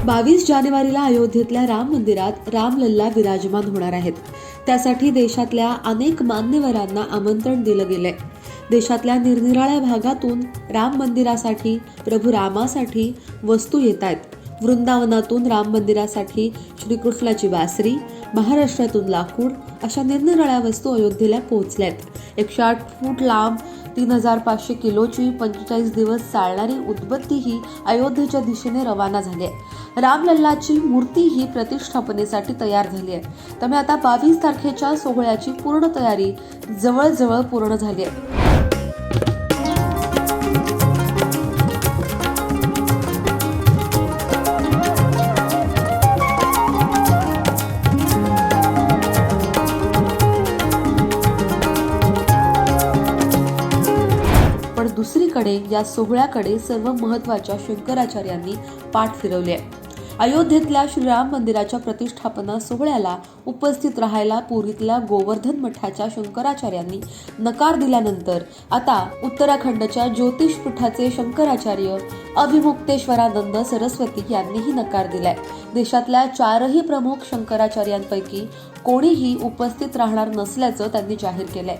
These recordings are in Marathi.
22 जानेवारीला अयोध्येतल्या राम मंदिरात रामलल्ला विराजमान होणार आहेत. त्यासाठी देशातल्या अनेक मान्यवरांना आमंत्रण दिलं गेलंय. देशातल्या निरनिराळ्या भागातून राम मंदिरासाठी, प्रभू रामासाठी वस्तू येत आहेत. वृंदावनातून राम मंदिरासाठी श्रीकृष्णाची बासरी, महाराष्ट्रातून लाकूड अशा निरनिराळ्या वस्तू अयोध्येला पोहोचल्यात. 108 फूट लांब 3500 किलोची 45 दिवस चालणारी उदबत्ती ही अयोध्येच्या दिशेने रवाना झाली आहे. रामलल्लाची मूर्ती ही प्रतिष्ठापनेसाठी तयार झाली आहे. त्यामुळे आता 22 तारखेच्या सोहळ्याची पूर्ण तयारी जवळजवळ पूर्ण झाली आहे. पण दुसरीकडे या सोहळ्याकडे सर्व महत्त्वाच्या शंकराचार्यांनी पाठ फिरवले आहे. अयोध्येतल्या श्रीराम मंदिराच्या प्रतिष्ठापना सोहळ्याला उपस्थित राहायला पुरीतल्या गोवर्धन मठाच्या शंकराचार्यांनी नकार दिल्यानंतर आता उत्तराखंडच्या ज्योतिषपीठाचे शंकराचार्य अभिमुक्तेश्वरानंद सरस्वती यांनीही नकार दिलाय. देशातल्या 4ही प्रमुख शंकराचार्यांपैकी कोणीही उपस्थित राहणार नसल्याचं त्यांनी जाहीर केलंय.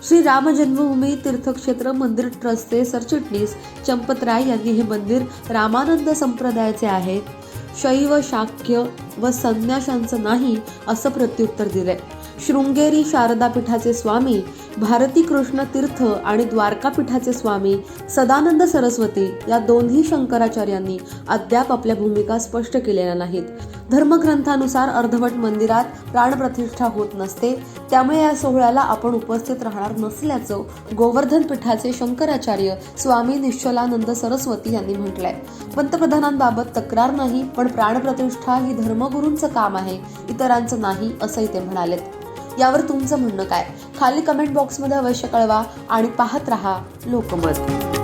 श्री राम जन्मभूमी तीर्थक्षेत्र मंदिर ट्रस्टचे सरचिटणीस चंपतराय यांनी हे मंदिर रामानंद संप्रदायाचे आहे, शैव, शाक्य व संन्याशांचं नाही असं प्रत्युत्तर दिलंय. शृंगेरी शारदा पीठाचे स्वामी भारती कृष्ण तीर्थ आणि द्वारका पीठाचे स्वामी सदानंद सरस्वती या दोन्ही शंकराचार्यांनी अद्याप आपल्या भूमिका स्पष्ट केलेल्या नाहीत. धर्मग्रंथानुसार अर्धवट मंदिरात प्राणप्रतिष्ठा होत नसते, त्यामुळे या सोहळ्याला आपण उपस्थित राहणार नसल्याचं गोवर्धन पीठाचे शंकराचार्य स्वामी निश्चलानंद सरस्वती यांनी म्हटलंय. पंतप्रधानांबाबत तक्रार नाही, पण प्राणप्रतिष्ठा ही धर्मगुरूंचं काम आहे, इतरांचं नाही असंही ते म्हणालेत. यावर तुमचं म्हणणं काय? खाली कमेंट बॉक्समध्ये अवश्य कळवा आणि पाहत रहा लोकमत.